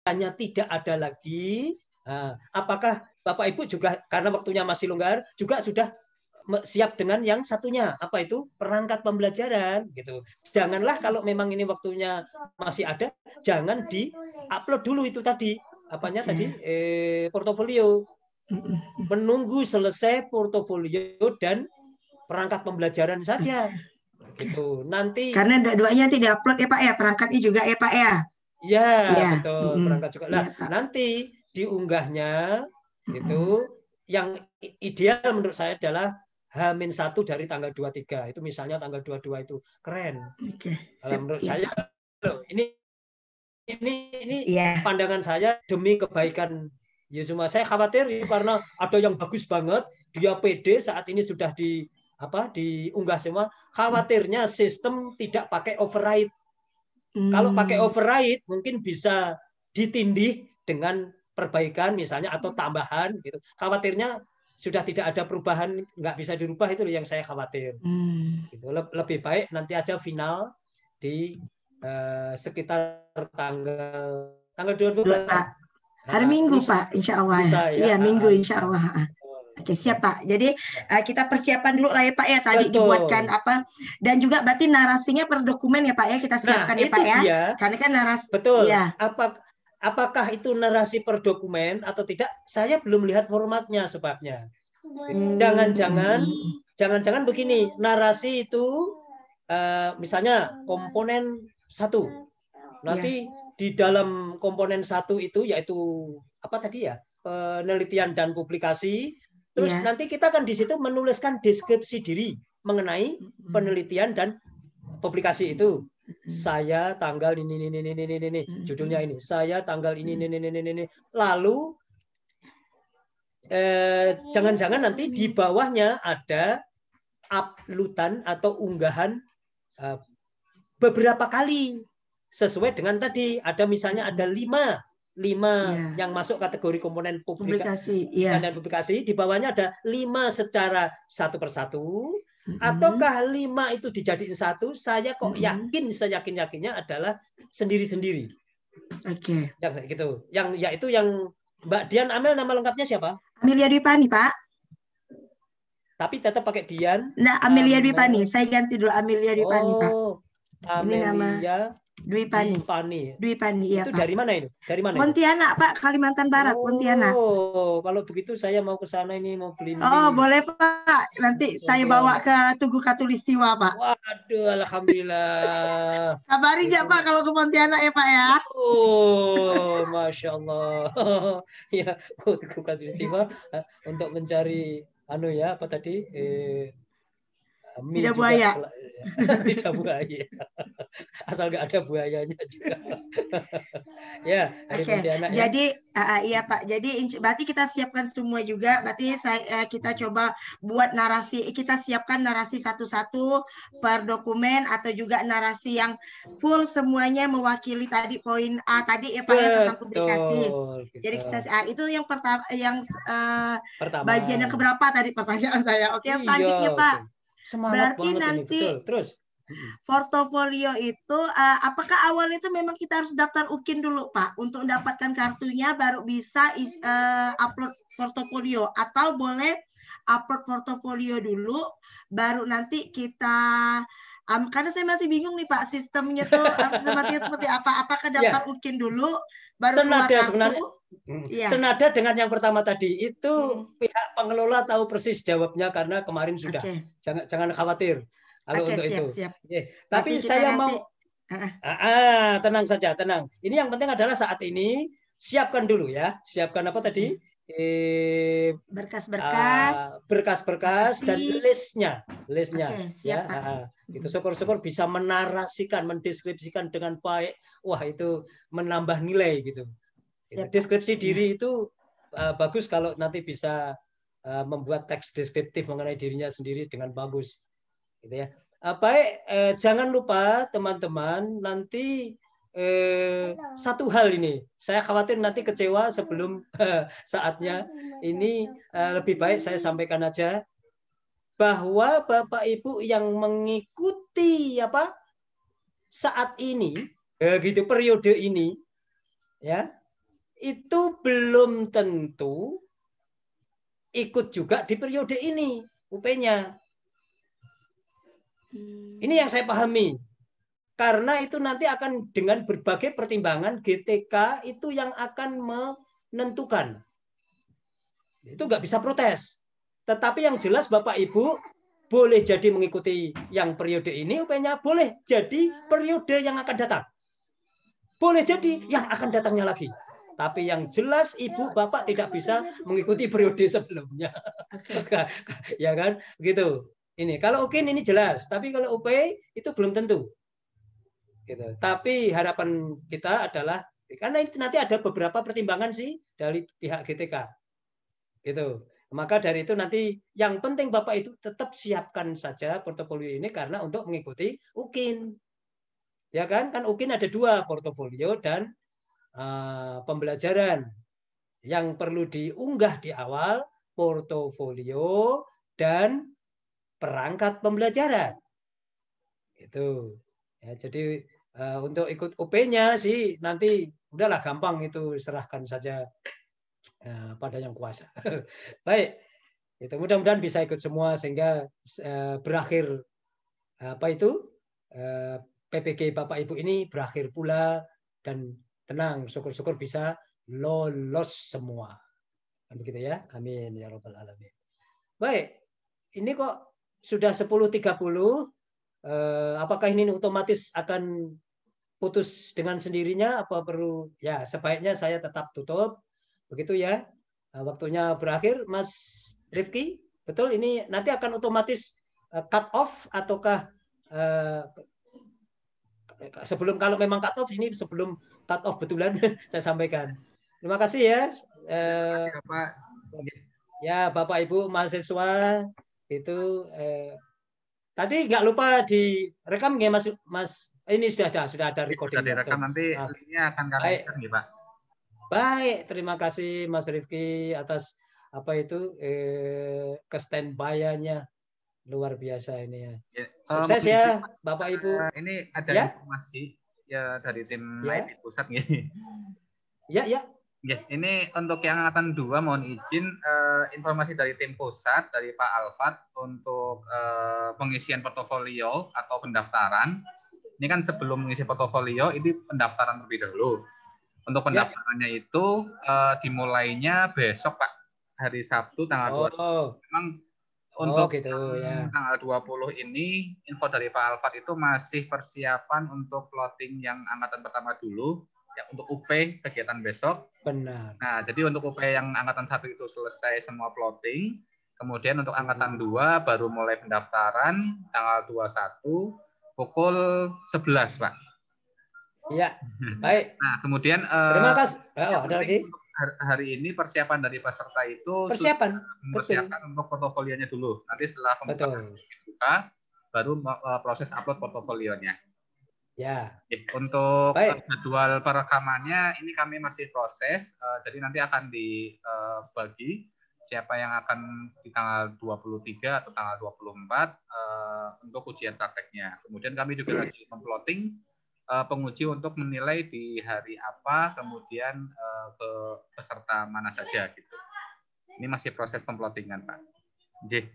hanya tidak ada lagi, apakah Bapak Ibu juga karena waktunya masih longgar juga sudah siap dengan yang satunya, apa itu perangkat pembelajaran gitu. Janganlah kalau memang ini waktunya masih ada, jangan di-upload dulu itu tadi apanya tadi portofolio. Menunggu selesai portofolio dan perangkat pembelajaran saja. Gitu. Nanti karena dua-duanya tidak upload ya Pak ya, perangkatnya juga ya Pak ya. Ya, Ya, betul, perangkat juga. Nah, ya, Pak. nanti diunggahnya itu yang ideal menurut saya adalah H-1 dari tanggal 23. Itu misalnya tanggal 22 itu keren. Menurut saya ini ya. Pandangan saya demi kebaikan Yesuma. Saya khawatir karena ada yang bagus banget, dia pede saat ini sudah diunggah semua. Khawatirnya sistem tidak pakai override. Kalau pakai override mungkin bisa ditindih dengan perbaikan misalnya atau tambahan gitu. Khawatirnya sudah tidak ada perubahan, nggak bisa dirubah, itu yang saya khawatir. Gitu. Lebih baik nanti aja final di sekitar tanggal 22 hari Minggu lusa, Pak, insya Allah lusa, ya. Iya Minggu insya lusa. Allah. Oke, siap Pak. Jadi kita persiapan dulu lah ya Pak ya, tadi Betul. dibuatkan apa, dan juga berarti narasinya per dokumen ya Pak ya, kita siapkan ya Pak ya. Dia, karena kan narasi. Betul. Ya. Apakah itu narasi per dokumen atau tidak? Saya belum lihat formatnya sebabnya. Jangan-jangan begini, narasi itu misalnya komponen 1. Nanti di dalam komponen 1 itu yaitu apa tadi ya? Penelitian dan publikasi. Terus nanti kita akan di situ menuliskan deskripsi diri mengenai penelitian dan publikasi itu. Saya tanggal ini, judulnya ini. Saya tanggal ini. Lalu jangan-jangan nanti di bawahnya ada uploadan atau unggahan beberapa kali sesuai dengan tadi. Ada misalnya ada 5 yang masuk kategori komponen publikasi dan publikasi. Di bawahnya ada 5 secara satu persatu. Ataukah 5 itu dijadiin satu? Saya kok yakin, seyakin-yakinnya adalah sendiri-sendiri. Oke. Yang gitu. Yaitu yang Mbak Dian Amel, nama lengkapnya siapa? Amelia Dwi Pani Pak. Tapi tetap pakai Dian. Nah, Amelia Dwi Pani. Saya ganti dulu Amelia Dwi Pani Pak. Amelia ini nama Dwi Pani. Dwi Pani ya itu Pak. dari mana itu? Dari mana? Pontianak Pak, Kalimantan Barat, Pontianak. Kalau begitu saya mau ke sana ini, mau beli ini. Boleh Pak. Nanti saya bawa ke Tugu Katulistiwa Pak. Waduh, alhamdulillah. Kabarin ya Pak kalau ke Pontianak ya Pak ya. Masya Allah. Ya, Tugu Katulistiwa untuk mencari apa tadi? Tidak buaya. Tidak buaya. Asal nggak ada buayanya juga. Ya, Oke. Jadi iya Pak. Jadi berarti kita siapkan semua juga. Berarti kita coba buat narasi. Kita siapkan narasi satu-satu per dokumen atau juga narasi yang full semuanya mewakili tadi poin A tadi ya Pak ya, tentang publikasi. Jadi kita itu yang pertama, yang bagian yang keberapa tadi pertanyaan saya. Oke, selanjutnya Pak. Semangat berarti banget nanti ini. Betul. Terus portofolio itu apakah awal itu memang kita harus daftar UKIN dulu Pak untuk mendapatkan kartunya baru bisa upload portofolio, atau boleh upload portofolio dulu baru nanti kita karena saya masih bingung nih Pak, sistemnya tuh seperti apa? Apakah daftar UKIN dulu baru keluar kartu? Sebenarnya senada dengan yang pertama tadi itu, pihak pengelola tahu persis jawabnya karena kemarin sudah. Jangan khawatir kalau untuk itu. Tapi saya mau tenang saja, tenang. Ini yang penting adalah saat ini siapkan dulu ya. Siapkan apa tadi? Berkas-berkas dan listnya. Ya. Itu syukur-syukur bisa menarasikan, mendeskripsikan dengan baik. Wah, itu menambah nilai gitu. Deskripsi diri itu bagus kalau nanti bisa membuat teks deskriptif mengenai dirinya sendiri dengan bagus, gitu ya. Baik, jangan lupa teman-teman, nanti satu hal ini, saya khawatir nanti kecewa sebelum saatnya. Ini lebih baik saya sampaikan aja bahwa Bapak Ibu yang mengikuti saat ini, gitu periode ini, ya. itu belum tentu ikut juga di periode ini UP-nya. Ini yang saya pahami. Karena itu nanti akan dengan berbagai pertimbangan GTK itu yang akan menentukan. Itu nggak bisa protes. Tetapi yang jelas Bapak Ibu boleh jadi mengikuti yang periode ini UP-nya, boleh jadi periode yang akan datang. Boleh jadi yang akan datangnya lagi. Tapi yang jelas Ibu Bapak tidak bisa mengikuti periode sebelumnya. Okay. Ya kan? Gitu. Ini kalau UKIN ini jelas, tapi kalau UP itu belum tentu. Gitu. Tapi harapan kita adalah karena itu nanti ada beberapa pertimbangan sih dari pihak GTK. Gitu. Maka dari itu nanti yang penting Bapak itu tetap siapkan saja portofolio ini karena untuk mengikuti UKIN. Ya kan? Kan UKIN ada 2, portofolio dan pembelajaran. Yang perlu diunggah di awal portofolio dan perangkat pembelajaran. Itu. Ya, jadi untuk ikut UP-nya sih nanti udahlah gampang itu, serahkan saja pada yang kuasa. Baik. Itu mudah-mudahan bisa ikut semua sehingga berakhir apa itu PPG Bapak Ibu ini berakhir pula dan tenang, syukur-syukur bisa lolos semua. Begitu ya. Amin ya rabbal alamin. Baik. Ini kok sudah 10.30. Apakah ini otomatis akan putus dengan sendirinya? Apa perlu? Ya, sebaiknya saya tetap tutup. Begitu ya. Waktunya berakhir, Mas Rifki. Betul, ini nanti akan otomatis cut off ataukah sebelum, kalau memang cut off, ini sebelum cut off betulan saya sampaikan. Terima kasih ya. Terima kasih, Bapak. Ya, Bapak Ibu mahasiswa itu tadi nggak lupa direkam ya Mas. Ini sudah ada recording. Sudah direkam, nanti linknya akan kami share nih Pak. Baik, terima kasih Mas Rifki atas apa itu ke standby-nya, luar biasa ini ya. Sukses ya Bapak Ibu. Ini ada informasi ya dari tim lain di pusat nih. Ya. Ya, ini untuk yang angkatan 2 mohon izin informasi dari tim pusat dari Pak Alfat untuk pengisian portofolio atau pendaftaran. Ini kan sebelum mengisi portofolio ini pendaftaran terlebih dahulu. Untuk pendaftarannya itu dimulainya besok Pak, hari Sabtu tanggal 20. Memang untuk gitu, tanggal 20 ini info dari Pak Alfat itu masih persiapan untuk plotting yang angkatan pertama dulu. Ya, untuk UP kegiatan besok. Benar. Nah, jadi untuk UP yang angkatan 1 itu selesai semua plotting. Kemudian untuk angkatan 2 baru mulai pendaftaran tanggal 21 pukul 11, Pak. Iya. Baik. Nah, kemudian terima kasih. Ada lagi? Hari ini persiapan dari peserta itu mempersiapkan untuk portofolionya dulu. Nanti setelah pembukaan dibuka baru proses upload portofolionya. Ya. Untuk jadwal perekamannya ini kami masih proses, jadi nanti akan dibagi siapa yang akan di tanggal 23 atau tanggal 24 untuk ujian prakteknya. Kemudian kami juga lagi memplotting penguji untuk menilai di hari apa, kemudian ke peserta mana saja gitu. Ini masih proses pemplottingan, Pak. J.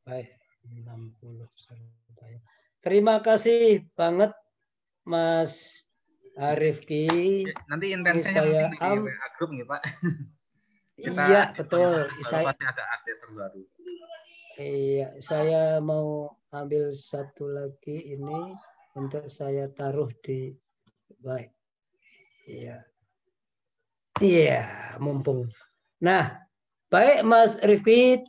Baik, 60 peserta. Terima kasih banget Mas Rifki. Nanti intensinya di WA Group nih Pak. Iya betul. Saya pasti ada update terbaru. Iya, saya mau ambil satu lagi ini untuk saya taruh di baik. Iya, mumpung. Nah, baik Mas Rifki,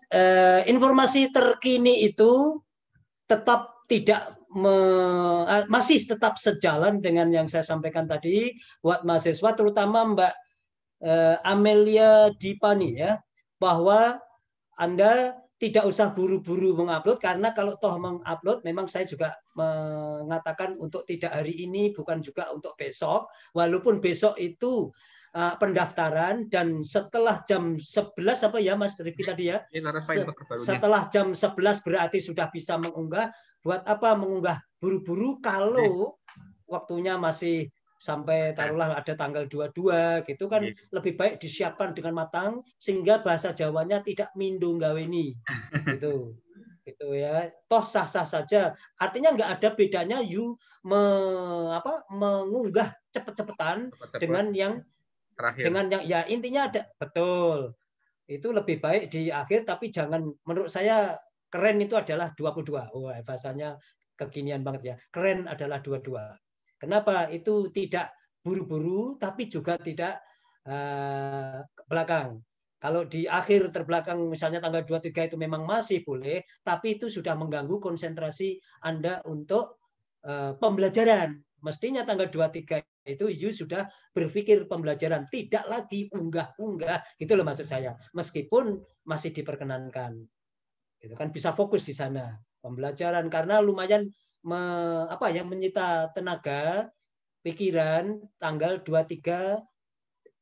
informasi terkini itu tetap masih tetap sejalan dengan yang saya sampaikan tadi buat mahasiswa, terutama Mbak Amelia Dipani ya, bahwa Anda tidak usah buru-buru mengupload, karena kalau toh mengupload memang saya juga mengatakan untuk tidak hari ini, bukan juga untuk besok, walaupun besok itu pendaftaran dan setelah jam 11 apa ya Mas Rifki tadi ya, setelah jam 11 berarti sudah bisa mengunggah. Buat apa mengunggah buru-buru kalau waktunya masih sampai taruhlah ada tanggal 22 gitu kan, lebih baik disiapkan dengan matang sehingga bahasa Jawanya tidak mindung gaweni gitu. Gitu ya. Toh sah-sah saja. Artinya nggak ada bedanya mengunggah cepet-cepetan dengan yang terakhir. Dengan yang ya intinya ada betul. Itu lebih baik di akhir, tapi jangan, menurut saya keren itu adalah 22. Oh, bahasanya kekinian banget ya. Keren adalah 22. Kenapa? Itu tidak buru-buru, tapi juga tidak belakang. Kalau di akhir terbelakang, misalnya tanggal 23 itu memang masih boleh, tapi itu sudah mengganggu konsentrasi Anda untuk pembelajaran. Mestinya tanggal 23 itu you sudah berpikir pembelajaran, tidak lagi unggah-unggah, gitu loh maksud saya. Meskipun masih diperkenankan. Itu kan bisa fokus di sana pembelajaran, karena lumayan menyita tenaga pikiran tanggal 23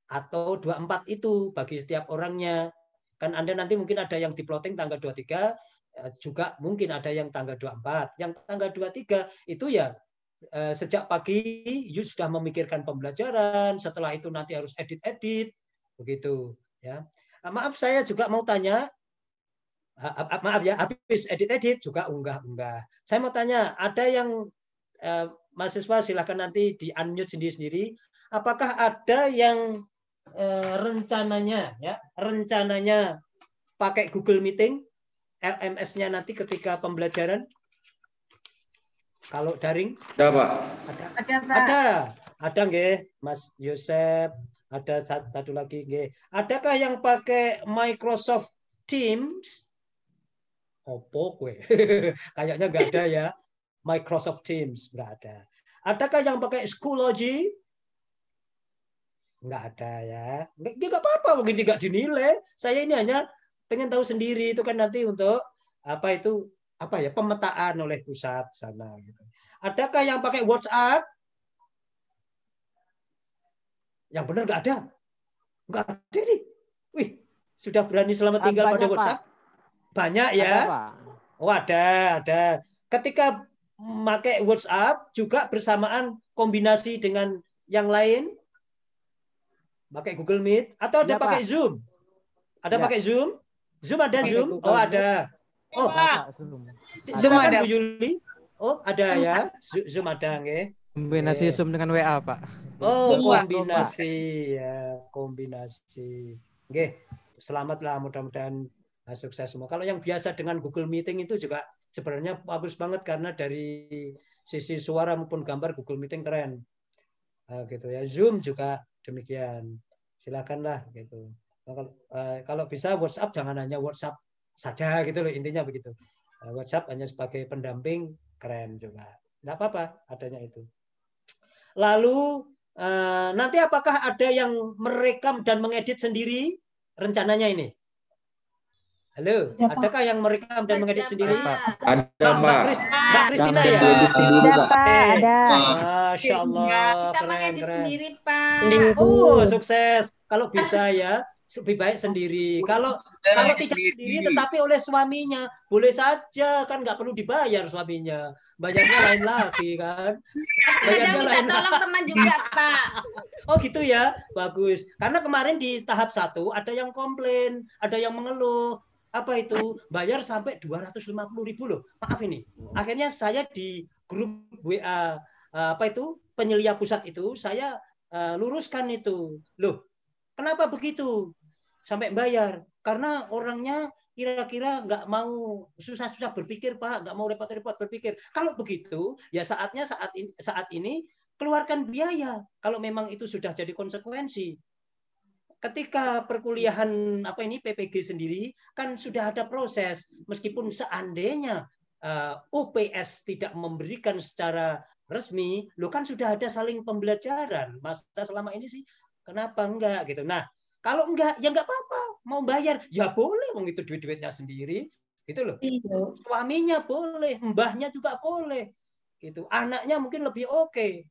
atau 24 itu bagi setiap orangnya. Kan Anda nanti mungkin ada yang diploting tanggal 23, juga mungkin ada yang tanggal 24. Yang tanggal 23 itu ya sejak pagi you sudah memikirkan pembelajaran, setelah itu nanti harus edit-edit begitu ya. Maaf, saya juga mau tanya, maaf ya, habis edit-edit juga unggah-unggah. Saya mau tanya, ada yang mahasiswa silakan nanti di unmute sendiri-sendiri, apakah ada yang rencananya pakai Google Meeting LMS-nya nanti ketika pembelajaran? Kalau daring? Ada, Pak. Ada nggih, Mas Yosep. Ada satu lagi nggih. Adakah yang pakai Microsoft Teams? Opo kue? Kayaknya nggak ada ya. Microsoft Teams nggak ada. Adakah yang pakai Schoology? Nggak ada ya. Nggak apa-apa, mungkin tidak dinilai. Saya ini hanya pengen tahu sendiri, itu kan nanti untuk pemetaan oleh pusat sana gitu. Adakah yang pakai WhatsApp? Yang benar nggak ada. Nggak ada nih. Wih, sudah berani selamat tinggal pada WhatsApp? Banyak ya. Oh, ada. Ketika memakai WhatsApp juga bersamaan kombinasi dengan yang lain, pakai Google Meet atau ada pakai Zoom? Ada pakai Zoom? Zoom ada Zoom? Oh, ada. Oh, Zoom ada Bu Yuli? Oh, ada ya. Zoom ada nggih. Kombinasi Zoom dengan WA, Pak. Oh, kombinasi ya, kombinasi. Nggih. Selamatlah, mudah-mudahan sukses semua. Kalau yang biasa dengan Google Meeting itu juga sebenarnya bagus banget, karena dari sisi suara maupun gambar Google Meeting keren. Gitu ya. Zoom juga demikian. Silakanlah gitu. Kalau bisa WhatsApp jangan hanya WhatsApp saja gitu loh, intinya begitu. WhatsApp hanya sebagai pendamping keren juga. Nggak apa-apa adanya itu. Lalu nanti apakah ada yang merekam dan mengedit sendiri rencananya ini? Halo, adakah yang merekam dan mengedit sendiri? Ada, Pak. Mbak Kristina ya? Ada. Masya Allah, kita mengedit sendiri, Pak. Oh, sukses. Kalau bisa ya, lebih baik sendiri. Kalau tidak sendiri, tetapi oleh suaminya, boleh saja, kan nggak perlu dibayar suaminya. Bayarnya lain lagi kan. Bayarnya lain. Tolong teman juga, Pak. Oh gitu ya, bagus. Karena kemarin di tahap 1 ada yang komplain, ada yang mengeluh. Apa itu? Bayar sampai 250.000 loh. Maaf ini. Akhirnya saya di grup WA penyelia pusat itu, saya luruskan itu. Loh, kenapa begitu? Sampai bayar. Karena orangnya kira-kira nggak mau susah-susah berpikir, Pak. Nggak mau repot-repot berpikir. Kalau begitu, ya saatnya saat ini keluarkan biaya. Kalau memang itu sudah jadi konsekuensi. Ketika perkuliahan PPG sendiri kan sudah ada proses, meskipun seandainya UPS tidak memberikan secara resmi, lo kan sudah ada saling pembelajaran. Masa selama ini sih kenapa enggak gitu. Nah, kalau enggak ya enggak apa-apa, mau bayar ya boleh, wong itu duit-duitnya sendiri gitu loh. Suaminya boleh, mbahnya juga boleh. Gitu. Anaknya mungkin lebih oke.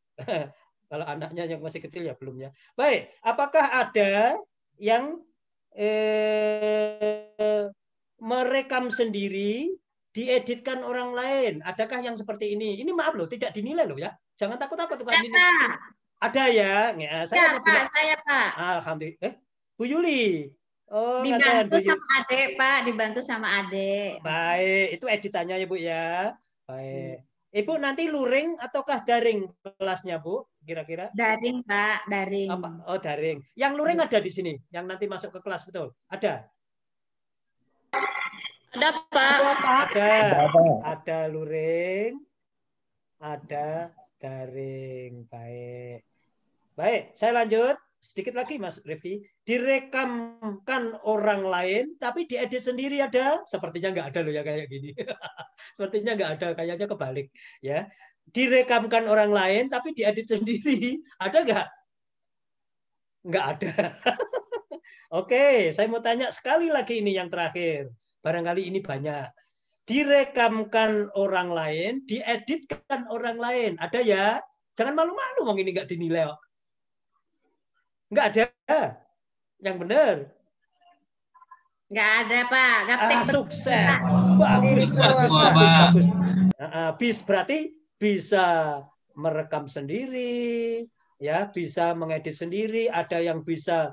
Kalau anaknya yang masih kecil ya belum ya. Baik, apakah ada yang merekam sendiri, dieditkan orang lain? Adakah yang seperti ini? Ini maaf loh, tidak dinilai loh ya. Jangan takut-takut. Ada ya? Ya, Pak, saya Pak. Alhamdulillah. Bu Yuli. Oh, Dibantu sama adik, Pak. Dibantu sama adik. Baik, itu editannya ya Bu ya. Baik. Ibu nanti luring ataukah daring kelasnya Bu? Kira-kira? Daring, Pak. Daring. Oh, daring. Yang luring ada di sini? Yang nanti masuk ke kelas, betul? Ada? Ada, Pak. Ada luring. Ada daring. Baik. Baik, saya lanjut. Sedikit lagi Mas Rifki. Direkamkan orang lain, tapi diedit sendiri ada? Sepertinya nggak ada loh ya kayak gini. Sepertinya nggak ada, kayaknya kebalik. Ya, direkamkan orang lain, tapi diedit sendiri. Ada nggak? Nggak ada. Oke, saya mau tanya sekali lagi ini yang terakhir. Barangkali ini banyak. Direkamkan orang lain, dieditkan orang lain. Ada ya? Jangan malu-malu, mau ini nggak dinilai. Nggak ada. Yang benar. Nggak ada, Pak. Sukses. Bagus. Berarti bisa merekam sendiri, ya, bisa mengedit sendiri. Ada yang bisa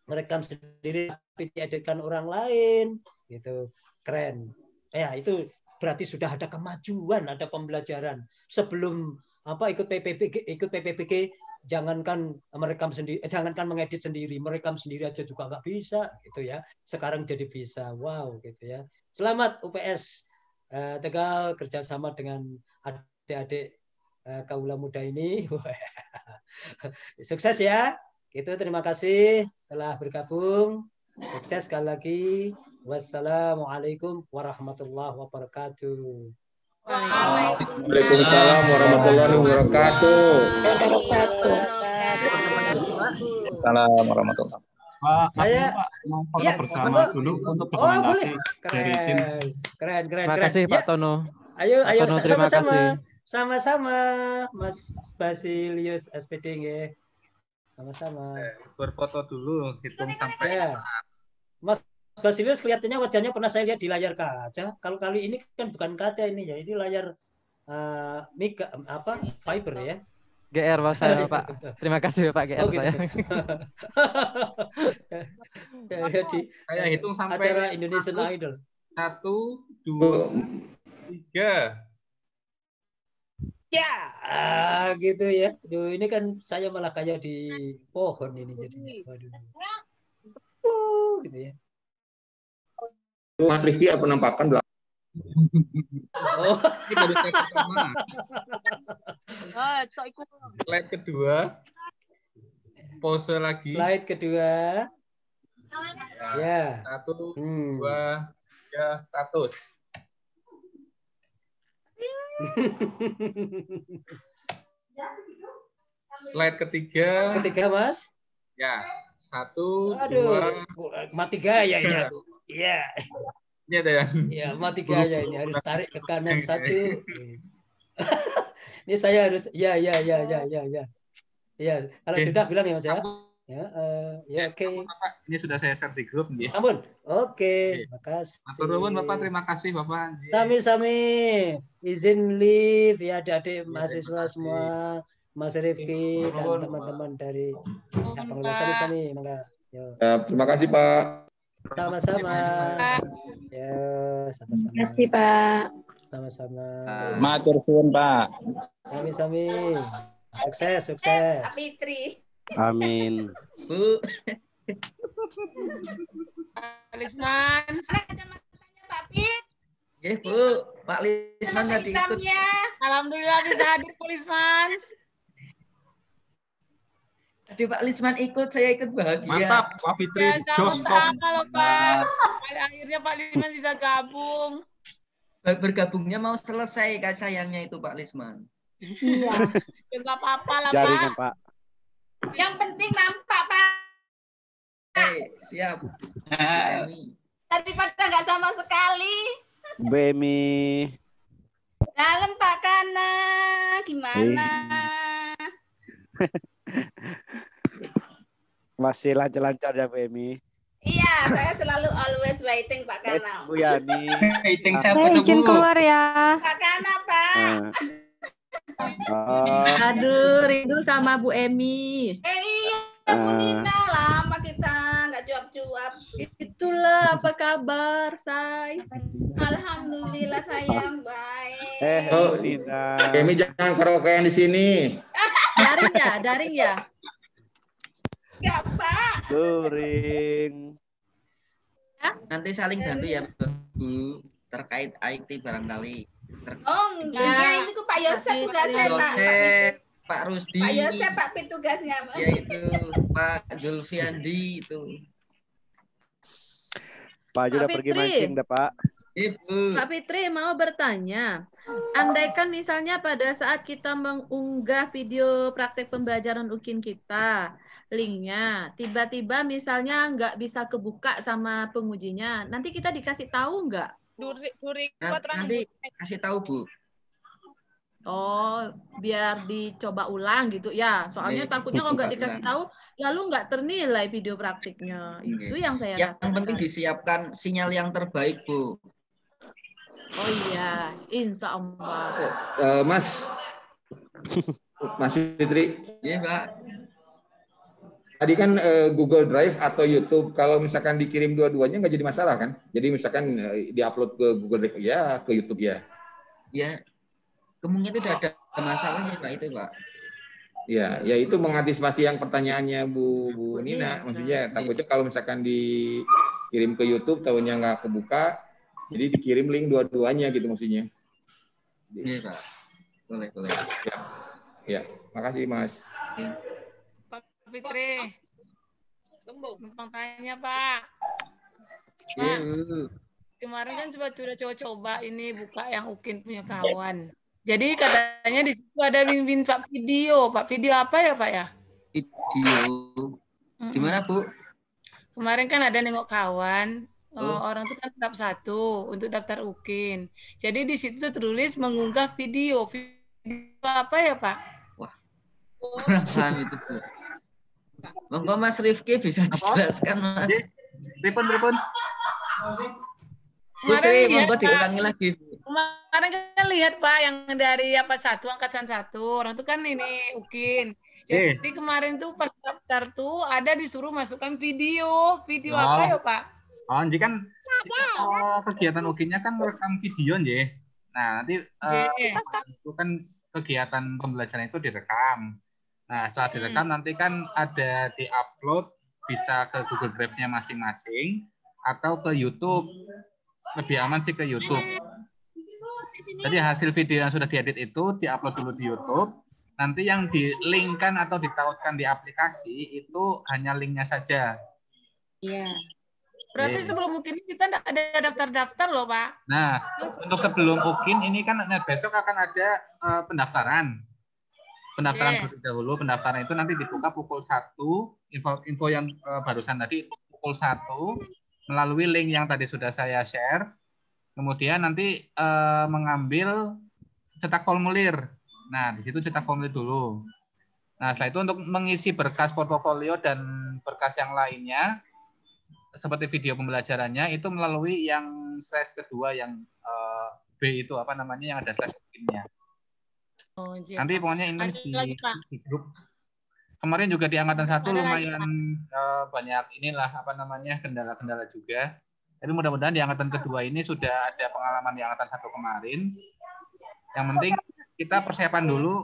merekam sendiri tapi dieditkan orang lain, gitu. Keren. Ya, itu berarti sudah ada kemajuan, ada pembelajaran. Sebelum ikut PPPG, jangankan merekam sendiri, jangankan mengedit sendiri, merekam sendiri aja juga nggak bisa, gitu ya. Sekarang jadi bisa, wow, gitu ya. Selamat UPS Tegal kerjasama dengan adik-adik kaula muda ini. Sukses ya. Gitu, terima kasih telah bergabung. Sukses sekali lagi. Wassalamualaikum warahmatullahi wabarakatuh. Waalaikumsalam warahmatullahi wabarakatuh. Assalamualaikum warahmatullahi wabarakatuh. Pak, Saya mau foto bersama dulu untuk dokumentasi dari tim. Keren. Terima kasih Pak Tono. Ayo, Tono, terima kasih. Sama-sama, Mas Basilius SPD nggih. Sama-sama. Berfoto dulu, hitung sampai. Ya. Mas Basilius kelihatannya wajahnya pernah saya lihat di layar kaca. Kalau kali ini kan bukan kaca ini ya, ini layar fiber ya. GR saya Pak. Terima kasih Pak GR gitu. saya. Saya hitung sampai acara Indonesian Idol. 1, 2, 3. Ya, gitu ya. Duh, ini kan saya malah kayak di pohon ini jadinya. Waduh. Gitu ya. Mas Rifki penampakan belakang. Oh. Ini baru slide pertama. Slide kedua. Pose lagi. Slide kedua. Ya. 1, 2, 3, status. Slide ketiga. Ketiga, Mas. Ya. 1, 2. Mati gaya ini aku. Iya. Ini ada yang. Ya, mati gaya ini harus tarik ke kanan satu. Ini saya harus ya. Ya, kalau sudah bilang ya Mas ya. Ya, oke. Ini sudah saya share di grup nih. Ampun. Oke, makasih. Matur nuwun Bapak, terima kasih Bapak. Sami-sami. Izin live ya adik-adik mahasiswa semua. Mas Rifki dan teman-teman dari pengelola sami-sami. Mangga. Terima kasih Pak. Sama-sama. Ya, sama-sama. Terima kasih, Pak. Sama-sama. Matur suwun Pak. Sami-sami. Sukses. Pak Fitri. Amin. Bu. Pak Lisman. Mana kacamatanya Pak Fit? Oke, Bu. Pak Lisman tadi ikut. Alhamdulillah bisa hadir Pak Lisman. Tadi Pak Lisman ikut, saya ikut bahagia. Mantap, Pak Fitri. Ya, sama-sama loh Pak. Akhirnya Pak Lisman bisa gabung. Bergabungnya mau selesai sayangnya itu Pak Lisman. Iya. Ya nggak apa-apa lah Jaringan, Pak. Pak. Yang penting nampak Pak. Siap. Daripada nggak sama sekali. Bemi. Dalam Pak Kana, gimana? Masih lancar-lancar ya Bemi. Iya, saya selalu always waiting Pak Kana. Bu Yani. Waiting Saya izin keluar ya. Pak Kana, Pak. Aduh, rindu sama Bu Emi. Iya, Bu Nina, lama kita nggak cuap-cuap. Itulah, apa kabar, Say? Alhamdulillah sayang, baik. Nina. Emi jangan karaokean di sini. Daring ya? Enggak, Pak. Luring. Nanti saling bantu ya, Bu, terkait IT barangkali. Oh, enggak, ini tuh Pak Yosep tugasnya, Pak. Pak Rusdi. Pak Yosep, Pak Pit tugasnya. Ya itu, Pak Zulfiandi itu. Pak Aja udah pergi mancing dah, Pak. Ibu. Pak Fitri mau bertanya, andaikan misalnya pada saat kita mengunggah video praktek pembelajaran UKIN kita, linknya, tiba-tiba misalnya nggak bisa kebuka sama pengujinya, nanti kita dikasih tahu nggak? Nanti kasih tahu, Bu. Oh, biar dicoba ulang gitu ya. Soalnya takutnya kalau nggak dikasih tahu, lalu nggak ternilai video praktiknya. Itu yang saya Yang penting disiapkan sinyal yang terbaik, Bu. Oh iya, insya Allah. Mas Fitri. Iya, Pak. Tadi kan Google Drive atau YouTube, kalau misalkan dikirim dua-duanya nggak jadi masalah kan? Jadi misalkan diupload ke Google Drive ya, ke YouTube ya. Ya, kemungkinan itu ada masalahnya, Pak, itu, Pak. Ya itu mengantisipasi yang pertanyaannya Bu Nina. Maksudnya takutnya kalau misalkan dikirim ke YouTube, tahunnya nggak kebuka, jadi dikirim link dua-duanya gitu maksudnya. Iya, Pak. Boleh. Ya, makasih Mas. Pak Fitri. Numpang tanya, Pak. Pak, kemarin kan sudah coba ini buka yang UKIN punya kawan. Jadi katanya di situ ada link Pak video. Pak video apa ya, Pak ya? Video. Gimana, Bu? Kemarin kan ada nengok kawan. Orang itu kan tahap 1 untuk daftar UKIN. Jadi di situ tertulis mengunggah video. Video apa ya, Pak? Wah, kurang paham itu, Bu. Monggo Mas Rifki bisa dijelaskan, Mas. Pripun. Bu Sri, monggo diulangi lagi. Kemarin kan lihat, Pak, yang dari angkatan 1 orang itu kan ini UKIN. Jadi kemarin tuh pas daftar tuh ada disuruh masukkan video. Video apa ya, Pak? Oh, jadi kan kegiatan UKIN-nya kan merekam video, nggih. Nah, nanti itu kan kegiatan pembelajaran itu direkam. Nah, setelah direkam nanti kan ada di-upload bisa ke Google Drive-nya masing-masing atau ke YouTube. Lebih aman sih ke YouTube. Jadi hasil video yang sudah diedit itu di-upload dulu di YouTube. Nanti yang di-linkkan atau ditautkan di aplikasi itu hanya linknya saja. Iya. Berarti sebelum UKIN kita ada daftar-daftar loh, Pak. Nah, untuk sebelum UKIN ini kan besok akan ada pendaftaran. Pendaftaran terlebih dahulu. Pendaftaran itu nanti dibuka pukul 1. Info yang barusan tadi pukul 1 melalui link yang tadi sudah saya share. Kemudian nanti mengambil cetak formulir. Nah, di situ cetak formulir dulu. Nah, setelah itu untuk mengisi berkas portofolio dan berkas yang lainnya, seperti video pembelajarannya itu melalui yang slash kedua yang B itu apa namanya yang ada slash UKIN-nya. Nanti pokoknya ini di grup. Kemarin juga di angkatan 1 lumayan banyak inilah apa namanya kendala-kendala juga. Jadi mudah-mudahan di angkatan kedua ini sudah ada pengalaman di angkatan 1 kemarin. Yang penting kita persiapan dulu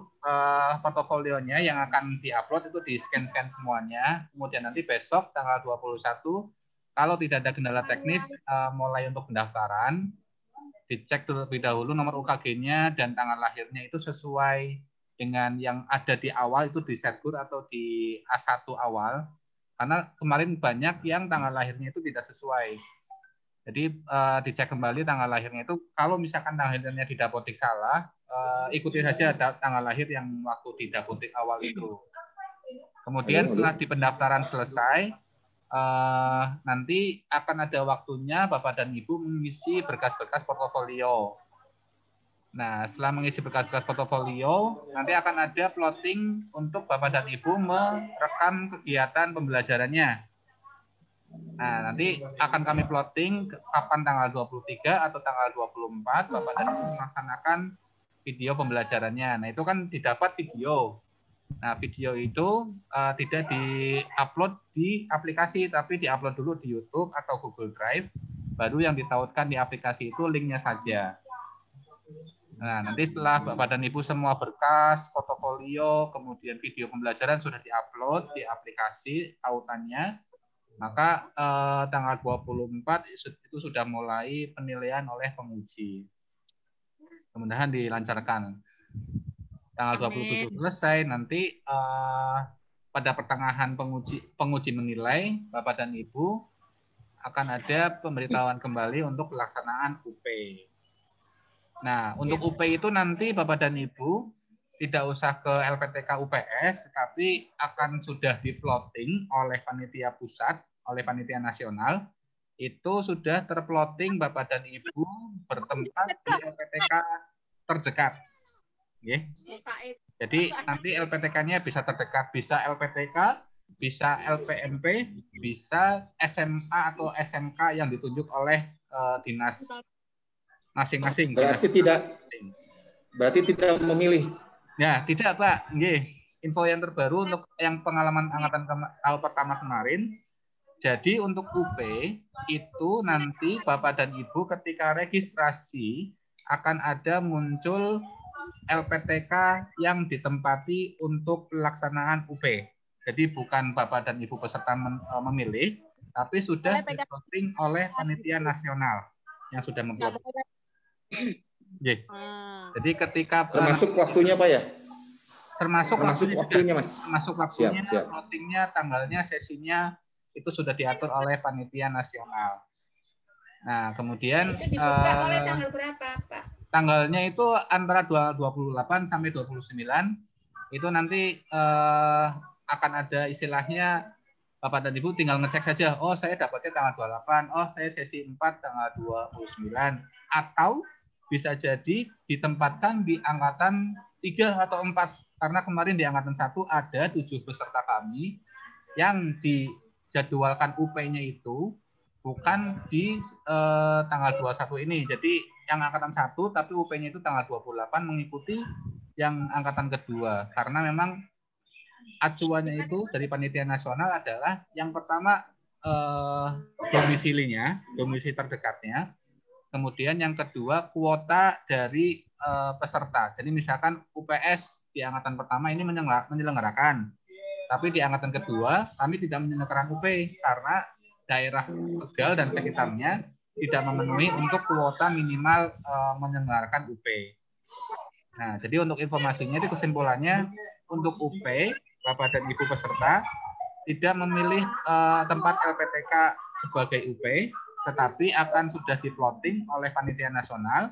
portofolionya yang akan diupload itu di scan-scan semuanya. Kemudian nanti besok tanggal 21 kalau tidak ada kendala teknis, mulai untuk pendaftaran, dicek terlebih dahulu nomor UKG-nya dan tanggal lahirnya itu sesuai dengan yang ada di awal itu di Setgur atau di A1 awal. Karena kemarin banyak yang tanggal lahirnya itu tidak sesuai. Jadi dicek kembali tanggal lahirnya itu. Kalau misalkan tanggal lahirnya di Dapodik salah, ikuti saja tanggal lahir yang waktu di Dapodik awal itu. Kemudian setelah di pendaftaran selesai, nanti akan ada waktunya Bapak dan Ibu mengisi berkas-berkas portofolio. Nah, setelah mengisi berkas-berkas portofolio, nanti akan ada plotting untuk Bapak dan Ibu merekam kegiatan pembelajarannya. Nah, nanti akan kami plotting kapan tanggal 23 atau tanggal 24 Bapak dan Ibu melaksanakan video pembelajarannya. Nah, itu kan didapat video. Nah, video itu tidak di-upload di aplikasi, tapi di-upload dulu di YouTube atau Google Drive, baru yang ditautkan di aplikasi itu linknya saja. Nah, nanti setelah Bapak dan Ibu semua berkas, portofolio, kemudian video pembelajaran sudah di-upload di aplikasi tautannya, maka tanggal 24 itu sudah mulai penilaian oleh penguji. Mudah-mudahan dilancarkan. Tanggal 27 selesai, nanti pada pertengahan penguji menilai, Bapak dan Ibu akan ada pemberitahuan kembali untuk pelaksanaan UP. Nah, untuk UP itu nanti Bapak dan Ibu tidak usah ke LPTK UPS, tapi akan sudah di-plotting oleh panitia pusat, oleh panitia nasional. Itu sudah terplotting Bapak dan Ibu bertempat di LPTK terdekat. Jadi nanti LPTK-nya bisa terdekat, bisa LPTK, bisa LPMP, bisa SMA atau SMK yang ditunjuk oleh dinas masing-masing. Berarti tidak memilih. Ya, tidak Pak. Info yang terbaru untuk yang pengalaman angkatan tahun pertama kemarin. Jadi untuk UP itu nanti Bapak dan Ibu ketika registrasi akan ada muncul LPTK yang ditempati untuk pelaksanaan UP. Jadi bukan Bapak dan Ibu peserta memilih, tapi sudah di-plotting oleh panitia nasional yang sudah memplotting. Jadi ketika termasuk waktunya Pak ya? Termasuk waktunya Mas. Termasuk waktunya, siap. plottingnya, tanggalnya, sesinya itu sudah diatur oleh panitia nasional. Nah, kemudian itu dibuka mulai tanggal berapa, Pak? Tanggalnya itu antara 28 sampai 29. Itu nanti akan ada istilahnya Bapak dan Ibu tinggal ngecek saja, oh saya dapatnya tanggal 28, oh saya sesi 4 tanggal 29. Atau bisa jadi ditempatkan di angkatan 3 atau 4. Karena kemarin di angkatan 1 ada 7 peserta kami yang dijadwalkan UP-nya itu bukan di tanggal 21 ini. Jadi yang angkatan 1 tapi UP-nya itu tanggal 28 mengikuti yang angkatan kedua. Karena memang acuannya itu dari panitia nasional adalah yang pertama domisili terdekatnya. Kemudian yang kedua kuota dari peserta. Jadi misalkan UPS di angkatan pertama ini menyelenggarakan. Tapi di angkatan kedua kami tidak menyelenggarakan UP karena daerah Tegal dan sekitarnya tidak memenuhi untuk kuota minimal menyelenggarakan UP. Nah, jadi untuk informasinya di kesimpulannya untuk UP Bapak dan Ibu peserta tidak memilih tempat LPTK sebagai UP, tetapi akan sudah diplotting oleh panitia nasional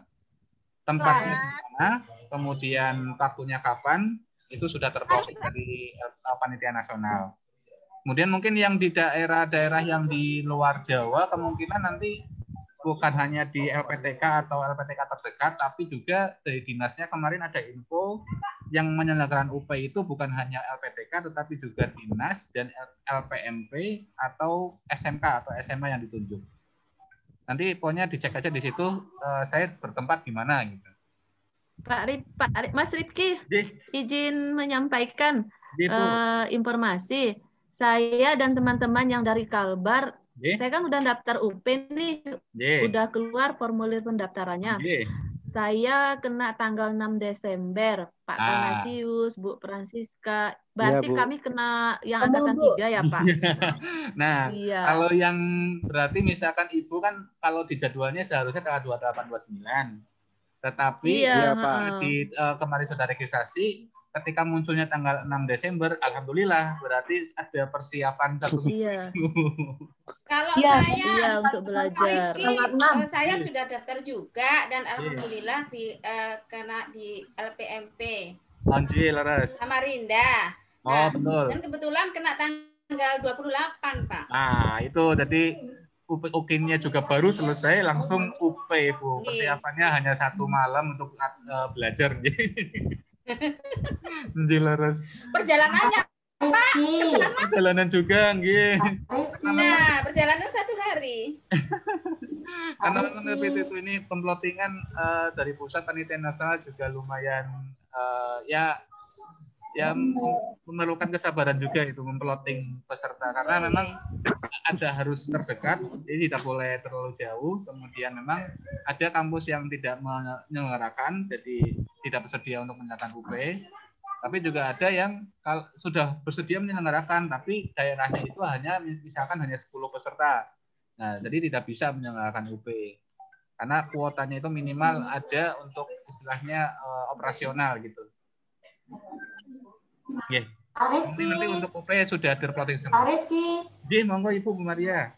tempatnya di mana, kemudian waktunya kapan itu sudah terplotting dari panitia nasional. Kemudian mungkin yang di daerah-daerah yang di luar Jawa kemungkinan nanti bukan hanya di LPTK atau LPTK terdekat, tapi juga dari dinasnya kemarin ada info yang menyelenggarakan UP itu bukan hanya LPTK, tetapi juga dinas dan LPMP atau SMK atau SMA yang ditunjuk. Nanti pokoknya dicek aja di situ saya bertempat di mana gitu. Mas Rifki, izin menyampaikan informasi. Saya dan teman-teman yang dari Kalbar, saya kan udah daftar UP nih, udah keluar formulir pendaftarannya. Saya kena tanggal 6 Desember, Pak Tanasius, Bu Francisca. Berarti kami kena yang angkatan 3 ya, Pak? Nah, kalau yang berarti misalkan Ibu kan kalau di jadwalnya seharusnya tanggal 28-29. Tetapi kemarin sudah registrasi, ketika munculnya tanggal 6 Desember, alhamdulillah berarti ada persiapan 1 minggu. Kalau saya untuk belajar. Saya sudah daftar juga dan alhamdulillah kena di LPMP. Anjir, Laras. Samarinda. Nah, betul. Dan kebetulan kena tanggal 28, Pak. Nah, itu jadi UKIN-nya juga baru selesai langsung UP, Bu. Persiapannya hanya 1 malam untuk belajar. Jelas. Perjalanannya Pak, kesana. Perjalanan juga, nggih. Nah, perjalanan 1 hari. Karena itu ini pemplotingan dari pusat panitia nasional juga lumayan ya memerlukan kesabaran juga itu memploting peserta karena memang ada harus terdekat, jadi tidak boleh terlalu jauh. Kemudian memang ada kampus yang tidak menyelenggarakan, jadi tidak bersedia untuk menyelenggarakan UP. Tapi juga ada yang sudah bersedia menyelenggarakan, tapi daerahnya itu misalkan hanya 10 peserta. Nah, jadi tidak bisa menyelenggarakan UP. Karena kuotanya itu minimal ada untuk istilahnya operasional gitu. Oke. Nanti untuk UP sudah terplotting semua. Ji, monggo Ibu Bu Maria.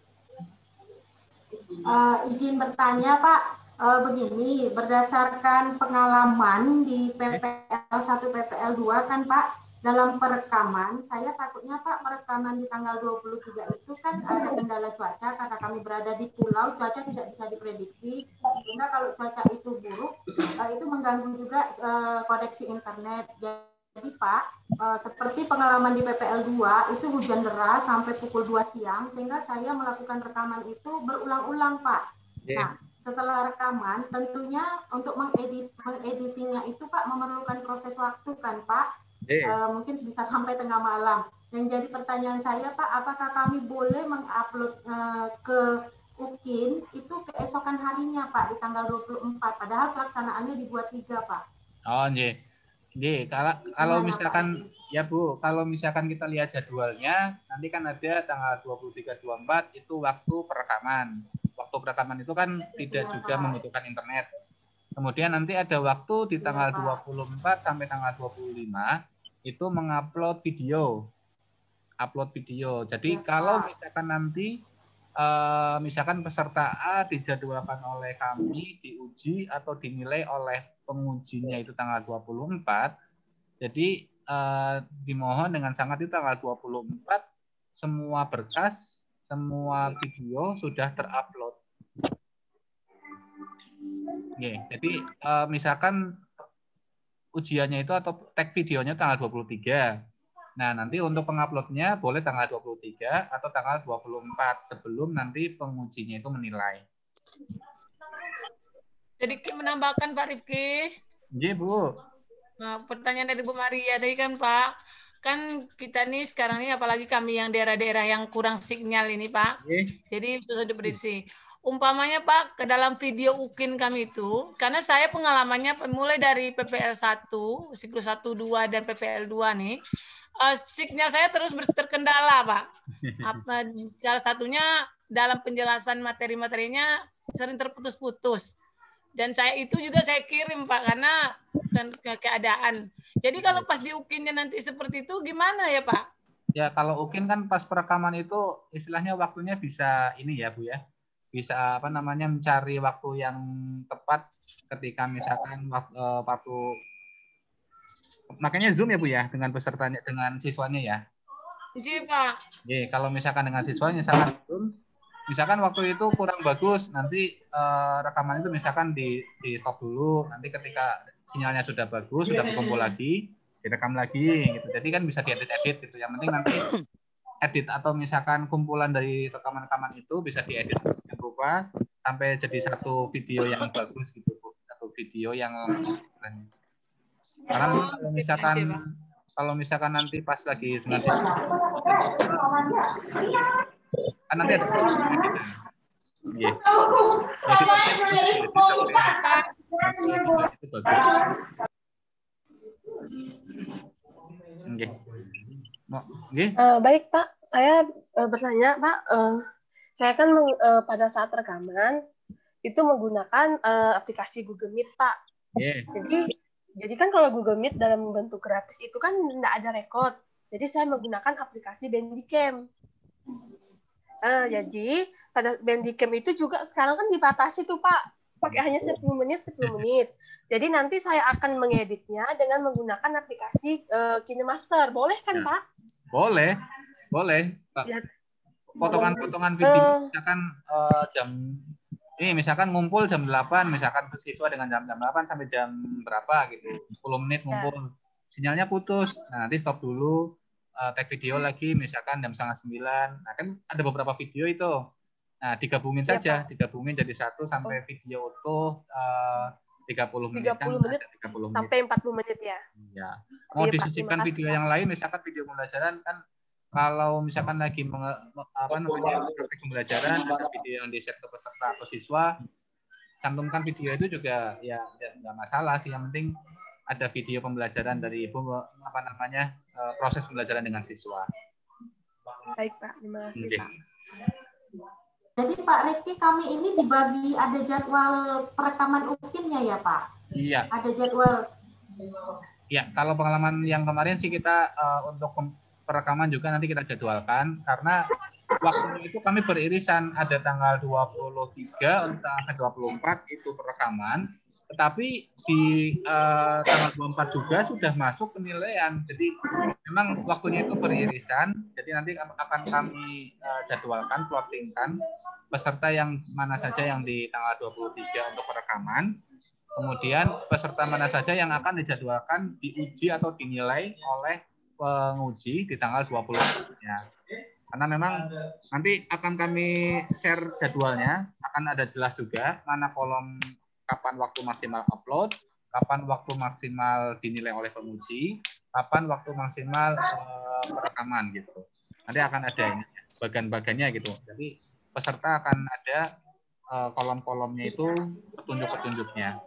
Izin bertanya Pak, begini, berdasarkan pengalaman di PPL 1, PPL 2 kan Pak, dalam perekaman, saya takutnya Pak, perekaman di tanggal 23 itu kan ada kendala cuaca, karena kami berada di pulau, cuaca tidak bisa diprediksi, sehingga kalau cuaca itu buruk, itu mengganggu juga koneksi internet. Jadi Pak, seperti pengalaman di PPL 2, itu hujan deras sampai pukul 2 siang, sehingga saya melakukan rekaman itu berulang-ulang Pak. Nah, setelah rekaman, tentunya untuk mengeditingnya itu Pak memerlukan proses waktu kan Pak, mungkin bisa sampai tengah malam. Dan jadi pertanyaan saya Pak, apakah kami boleh mengupload ke UKIN itu keesokan harinya Pak, di tanggal 24, padahal pelaksanaannya di 23 Pak. Oh, iya. Kalau misalkan ya Bu, kalau misalkan kita lihat jadwalnya, nanti kan ada tanggal 23-24 itu waktu perekaman. Waktu perekaman itu kan tidak juga membutuhkan internet. Kemudian nanti ada waktu di tanggal 24 sampai tanggal 25 itu mengupload video. Upload video. Jadi kalau misalkan nanti misalkan peserta A dijadwalkan oleh kami diuji atau dinilai oleh pengujinya itu tanggal 24, jadi dimohon dengan sangat itu tanggal 24 semua berkas, semua video sudah terupload. Jadi misalkan ujiannya itu atau tag videonya tanggal 23. Nah, nanti untuk penguploadnya boleh tanggal 23 atau tanggal 24 sebelum nanti pengujinya itu menilai. Jadi menambahkan Pak Rifki. Iya, Bu. Nah, pertanyaan dari Bu Maria tadi kan Pak, kan kita nih sekarang ini apalagi kami yang daerah-daerah yang kurang sinyal ini Pak. Jadi sudah diprediksi. Umpamanya Pak, ke dalam video UKIN kami itu, karena saya pengalamannya mulai dari PPL 1, siklus 1, 2, dan PPL 2 nih, sinyal saya terus terkendala Pak. Salah satunya dalam penjelasan materi-materinya sering terputus-putus. Dan saya itu juga saya kirim Pak, karena keadaan. Jadi kalau pas di UKIN-nya nanti seperti itu gimana ya Pak? Ya kalau UKIN kan pas perekaman itu istilahnya waktunya bisa ini ya Bu ya. Bisa mencari waktu yang tepat ketika misalkan waktu makanya Zoom ya Bu ya dengan pesertanya dengan siswanya ya. Iya Pak. Kalau misalkan dengan siswanya misalkan Zoom, misalkan waktu itu kurang bagus, nanti rekaman itu misalkan di stop dulu, nanti ketika sinyalnya sudah bagus, sudah berkumpul lagi, direkam lagi gitu. Jadi kan bisa diedit-edit gitu. Yang penting nanti edit atau misalkan kumpulan dari rekaman-rekaman itu bisa diedit sedemikian rupa sampai jadi satu video yang bagus gitu Bu. Satu video yang istilahnya. Karena kalau misalkan nanti pas lagi dengan siswa kan nanti ada itu bagus. Baik Pak, saya bertanya Pak, saya kan pada saat rekaman itu menggunakan aplikasi Google Meet Pak. Jadi kan kalau Google Meet dalam bentuk gratis itu kan tidak ada record. Jadi saya menggunakan aplikasi Bandicam. Jadi pada Bandicam itu juga sekarang kan dibatasi tuh Pak, pakai hanya 10 menit. Jadi nanti saya akan mengeditnya dengan menggunakan aplikasi KineMaster. Boleh kan Pak? Boleh Pak. Potongan-potongan video misalkan misalkan ngumpul jam 8, misalkan siswa dengan jam 8 sampai jam berapa gitu. 10 menit ngumpul. Sinyalnya putus. Nah, nanti stop dulu, tag video lagi misalkan jam 8:30. Nah, kan ada beberapa video itu. Nah, digabungin saja, digabungin jadi satu sampai video utuh 30 menit kan, 30 menit 30 menit sampai 40 menit ya. Ya. Mau Iya, Pak, disisipkan terima video kasih, yang lain, misalkan video pembelajaran kan, kalau misalkan lagi praktik pembelajaran, ada video yang di-share ke peserta atau siswa, cantumkan video itu juga ya nggak masalah sih. Yang penting ada video pembelajaran dari Ibu, proses pembelajaran dengan siswa. Baik Pak, terima kasih Oke. Pak. Jadi Pak Rifki, kami ini dibagi ada jadwal perekaman UKIN-nya ya Pak? Iya. Ada jadwal. Ya, kalau pengalaman yang kemarin sih kita untuk perekaman juga nanti kita jadwalkan, karena waktunya itu kami beririsan, ada tanggal 23 sampai 24 itu perekaman, tetapi di tanggal 24 juga sudah masuk penilaian. Jadi memang waktunya itu beririsan, jadi nanti akan kami jadwalkan, plottingkan peserta yang mana saja yang di tanggal 23 untuk perekaman, kemudian peserta mana saja yang akan dijadwalkan diuji atau dinilai oleh penguji di tanggal 20-nya. Karena memang nanti akan kami share jadwalnya, akan ada jelas juga mana kolom kapan waktu maksimal upload, kapan waktu maksimal dinilai oleh penguji, kapan waktu maksimal perekaman gitu. Nanti akan ada ini bagian-bagiannya gitu. Jadi peserta akan ada kolom-kolomnya itu petunjuk-petunjuknya.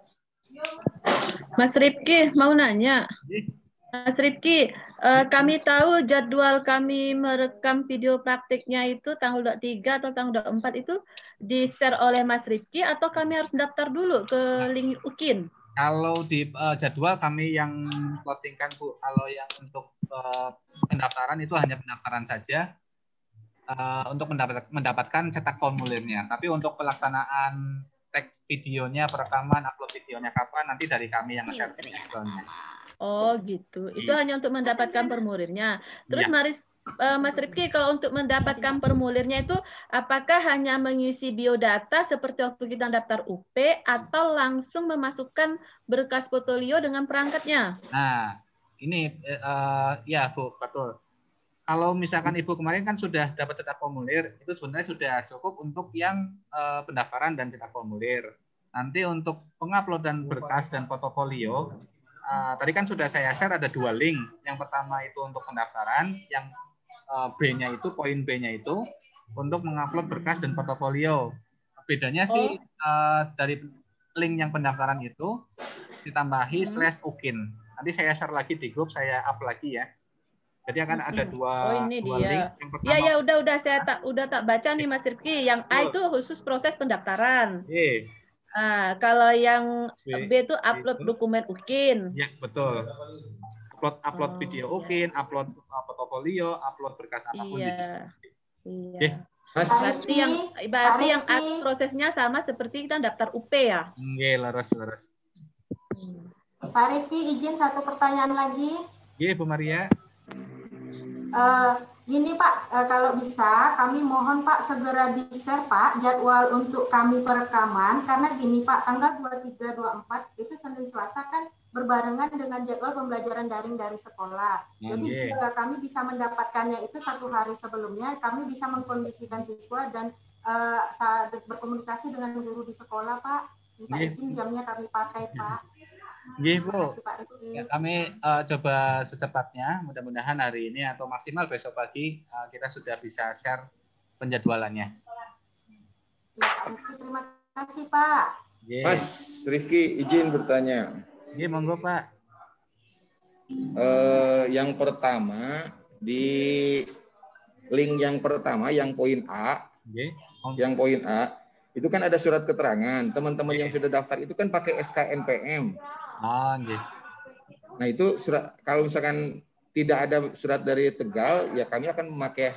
Mas Rifki mau nanya. Mas Rifki, kami tahu jadwal kami merekam video praktiknya itu tanggal 23 atau tanggal 24 itu di-share oleh Mas Rifki atau kami harus daftar dulu ke link UKIN? Kalau di jadwal kami yang plottingkan Bu, kalau yang untuk pendaftaran itu hanya pendaftaran saja untuk mendapatkan cetak formulirnya. Tapi untuk pelaksanaan tag videonya, perekaman, upload videonya kapan nanti dari kami yang nge-share. Oh gitu. Itu hanya untuk mendapatkan formulirnya. Terus Mas Rifki, kalau untuk mendapatkan formulirnya itu apakah hanya mengisi biodata seperti waktu kita daftar UP atau langsung memasukkan berkas portfolio dengan perangkatnya? Nah, ini ya Bu, betul. Kalau misalkan Ibu kemarin kan sudah dapat cetak formulir, itu sebenarnya sudah cukup untuk yang pendaftaran dan cetak formulir. Nanti untuk penguploadan berkas dan portofolio, tadi kan sudah saya share ada 2 link. Yang pertama itu untuk pendaftaran, yang B-nya itu, poin B-nya itu untuk mengupload berkas dan portofolio. Bedanya sih dari link yang pendaftaran itu ditambahi /UKIN. Nanti saya share lagi di grup, saya up lagi ya. Jadi akan ada dua ini dia. Link. Yang pertama, ya udah saya tak baca nih Mas Rifki. Yang A itu khusus proses pendaftaran. Kalau yang B itu upload dokumen UKIN. Ya, betul. Upload video UKIN, upload portofolio, upload berkas apapun di situ. Iya. Berarti yang A prosesnya sama seperti kita daftar UP ya? Iya, leres. Pak Rifki, izin satu pertanyaan lagi. Iya, Bu Maria. Gini Pak, kalau bisa kami mohon Pak segera di-share Pak jadwal untuk kami perekaman, karena gini Pak, tanggal 23-24 itu Senin Selasa kan berbarengan dengan jadwal pembelajaran daring dari sekolah. Jadi jika kami bisa mendapatkannya itu 1 hari sebelumnya, kami bisa mengkondisikan siswa dan berkomunikasi dengan guru di sekolah Pak. Minta izin jamnya kami pakai Pak. Iya Bu, ya, kami coba secepatnya, mudah-mudahan hari ini atau maksimal besok pagi kita sudah bisa share penjadwalannya. Ya, terima kasih Pak. Mas Rifki, izin bertanya. Iya, monggo Pak. Yang pertama di link yang pertama, yang poin A, yang poin A itu kan ada surat keterangan. Teman-teman yang sudah daftar itu kan pakai SKNPM. Nah itu surat, kalau misalkan tidak ada surat dari Tegal, ya kami akan memakai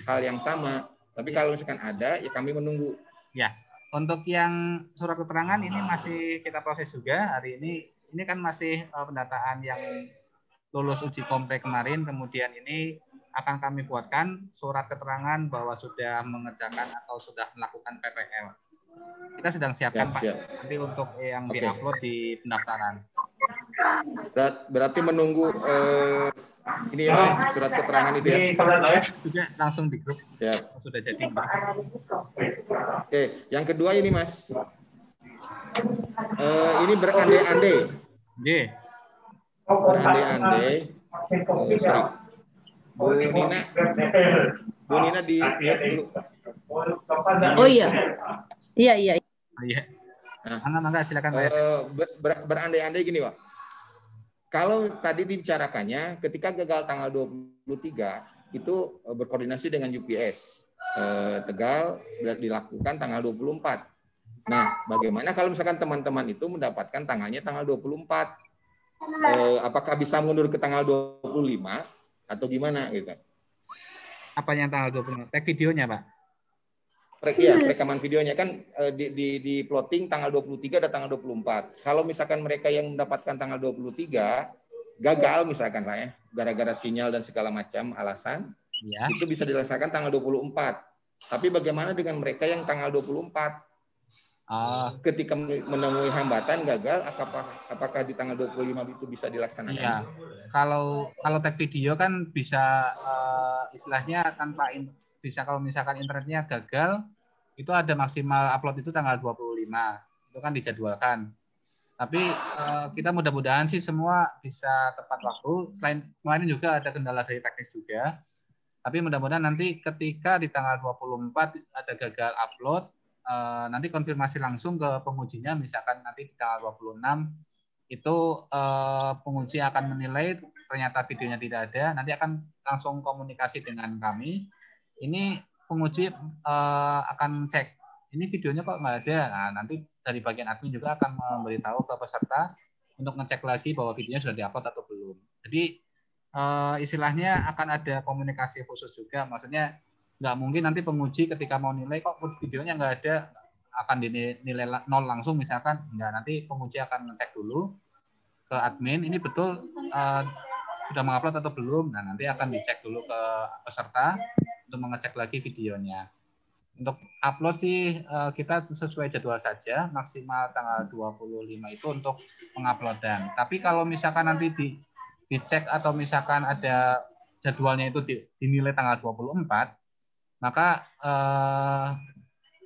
hal yang sama. Tapi kalau misalkan ada, ya kami menunggu. Ya, untuk yang surat keterangan ini masih kita proses juga hari ini. Ini kan masih pendataan yang lulus uji komplek kemarin, kemudian ini akan kami buatkan surat keterangan bahwa sudah mengerjakan atau sudah melakukan PPL. Kita sedang siapkan Pak, nanti untuk yang diupload di pendaftaran. Berarti menunggu Ini ya, surat keterangan itu ya. Sudah langsung di grup. Ya. Sudah jadi. Oke, yang kedua ini Mas. Ini berandai-andai. Berandai-andai. Sorry. Bu Nina di mute dulu. Oh iya. Iya. Iya. Mangga silakan. Berandai-andai gini, Pak. Kalau tadi dibicarakannya ketika gagal tanggal 23 itu berkoordinasi dengan UPS Tegal dilakukan tanggal 24. Nah, bagaimana kalau misalkan teman-teman itu mendapatkan tanggalnya tanggal 24? Apakah bisa mundur ke tanggal 25 atau gimana gitu? Apa yang tanggal 25? Tag videonya, Pak? Iya, rekaman videonya kan di plotting tanggal 23 dan tanggal 24. Kalau misalkan mereka yang mendapatkan tanggal 23 gagal misalkan lah ya, gara-gara sinyal dan segala macam alasan, ya, itu bisa dilaksanakan tanggal 24. Tapi bagaimana dengan mereka yang tanggal 24? Ketika menemui hambatan gagal, apakah di tanggal 25 itu bisa dilaksanakan? Iya. Kalau tag video kan bisa istilahnya tanpa bisa kalau misalkan internetnya gagal, itu ada maksimal upload itu tanggal 25. Itu kan dijadwalkan. Tapi kita mudah-mudahan sih semua bisa tepat waktu. Selain kemarin juga ada kendala dari teknis juga. Tapi mudah-mudahan nanti ketika di tanggal 24 ada gagal upload, nanti konfirmasi langsung ke pengujinya, misalkan nanti di tanggal 26 itu penguji akan menilai ternyata videonya tidak ada, nanti akan langsung komunikasi dengan kami. Ini penguji akan cek, ini videonya kok nggak ada. Nah, nanti dari bagian admin juga akan memberitahu ke peserta untuk ngecek lagi bahwa videonya sudah diupload atau belum. Jadi istilahnya akan ada komunikasi khusus juga. Maksudnya nggak mungkin nanti penguji ketika mau nilai kok videonya nggak ada, akan dinilai 0 langsung misalkan. Nggak, nanti penguji akan ngecek dulu ke admin, ini betul sudah mengupload atau belum. Nah, nanti akan dicek dulu ke peserta untuk mengecek lagi videonya. Untuk upload sih kita sesuai jadwal saja, maksimal tanggal 25 itu untuk penguploadan. Tapi kalau misalkan nanti dicek atau misalkan ada jadwalnya itu dinilai tanggal 24, maka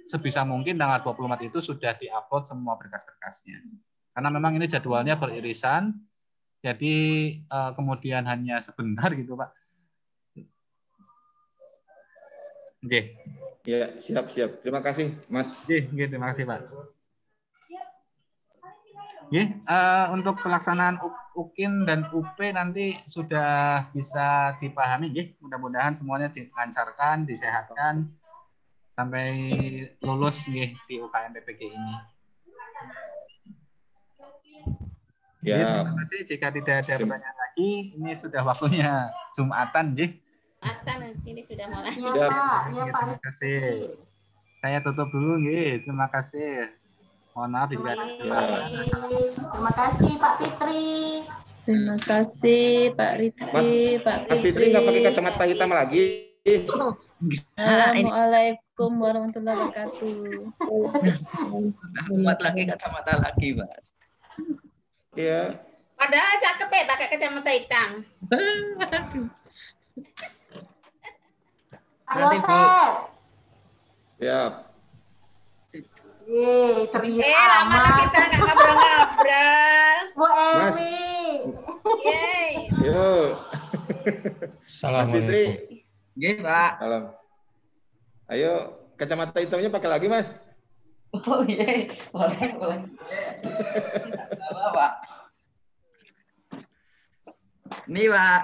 sebisa mungkin tanggal 24 itu sudah diupload semua berkas-berkasnya. Karena memang ini jadwalnya beririsan, jadi kemudian hanya sebentar gitu, Pak. Oke. Ya, siap. Terima kasih, Mas. Terima kasih, Pak. Untuk pelaksanaan UKIN dan UP nanti sudah bisa dipahami, mudah-mudahan semuanya dilancarkan, disehatkan sampai lulus di UKM PPG ini. Ya. Terima kasih. Jika tidak ada pertanyaan lagi, ini sudah waktunya Jumatan, Jumatan sini sudah mulai. Ya, Pak. Terima kasih. Saya tutup dulu, terima kasih. Mohon maaf jika ada kesalahan. Terima kasih Pak Fitri. Terima kasih Pak Rizky, Mas Fitri nggak pakai kacamata hitam lagi. Assalamualaikum warahmatullahi wabarakatuh. Muat lagi kacamata lagi, Mas. Iya. Padahal cakep ya pakai kacamata hitam. Ayo, Sep. Siap. Lama kita nggak ngobrol-ngobrol. Bu Emi. Yeay. Yuk. Mas Fitri. Pak. Salam. Ayo, kacamata hitamnya pakai lagi, Mas. Oh iya, boleh. Pak. Nih, Pak.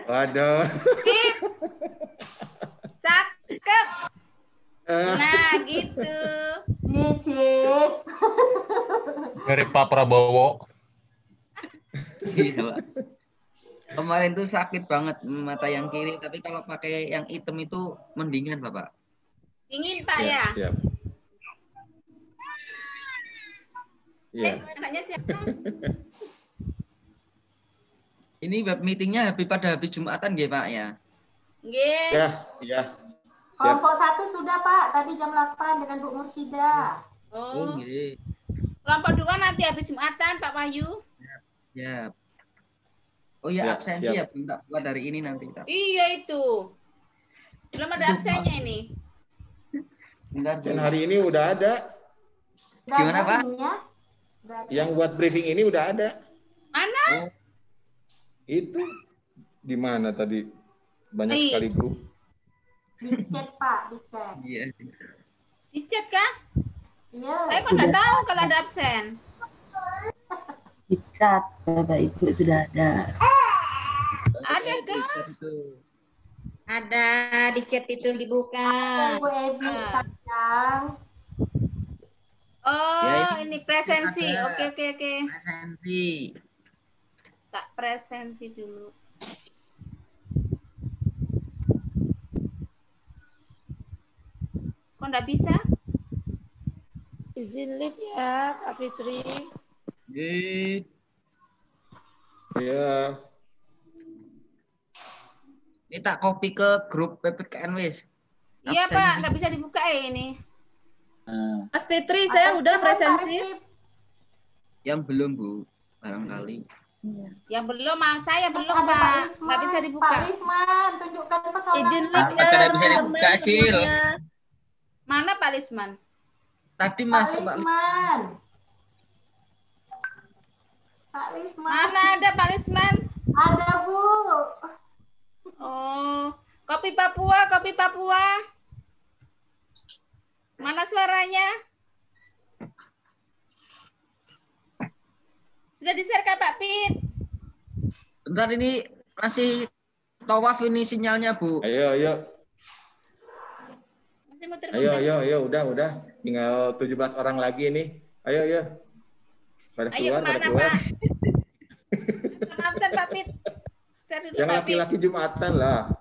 Waduh. Cakep. Nah, gitu. Cici. Dari Pak Prabowo. Iya, Pak. Kemarin tuh sakit banget mata yang kiri, tapi kalau pakai yang hitam itu mendingan, Bapak. Dingin, Pak, ya? Siap. Iya. Anaknya siapa? Ini meetingnya habis Jumatan nggih, Pak ya? Nggih. Iya. Kelompok 1 sudah, Pak. Tadi jam 8 dengan Bu Mursida. Oh. Nggih. Kelompok 2 nanti habis Jumatan, Pak Wahyu. Siap. Oh ya, Ya, absensi siap. ya, belum tak buat hari ini nanti. Iya itu. Belum ada absennya ini. Bentar, Dan hari ini udah ada. Gimana, Pak? Yang buat briefing ini udah ada. Mana? Itu di mana tadi? Banyak sekali grup. Di chat Pak, di chat. Iya. Di chat kah? Iya. Saya kok nggak tahu kalau ada absen. Di chat Bapak Ibu sudah ada. Ada kah? Ada di chat itu dibuka. Ibu Ebi sayang. Oh, Ya, ini presensi. ada. Oke. Presensi. Tak presensi dulu. Kok nggak bisa? Izin live ya, Kak Fitri. Iya. Ini tak copy ke grup PPKN wis. Iya Absensi. Pak, nggak bisa dibuka ya ini. Mas Fitri, saya udah presensi. Yang belum, Bu. Barangkali. Yang belum, saya belum Ada Pak Pak, Lisman. nggak bisa dibuka. Pak Lisman, tunjukkan pesona. Izin live ya, Tidak bisa dibuka, teman-teman Cil. semuanya. Mana Pak Lisman? Tadi Pak masuk, Pak. Lisman. Pak Lisman. Mana ada Pak Lisman? Ada, Bu. Oh, kopi Papua. Mana suaranya? Sudah di-share Kak Pak Pit? Bentar, ini masih tawaf ini sinyalnya, Bu. Ayo. Masih muter-muter. Ayo, udah. Tinggal 17 orang lagi nih. Ayo. Pada Ayo keluar. kemana Pak? Absen Pak Pit. Share dulu Yang Pak Pit. laki-laki Jumatan lah.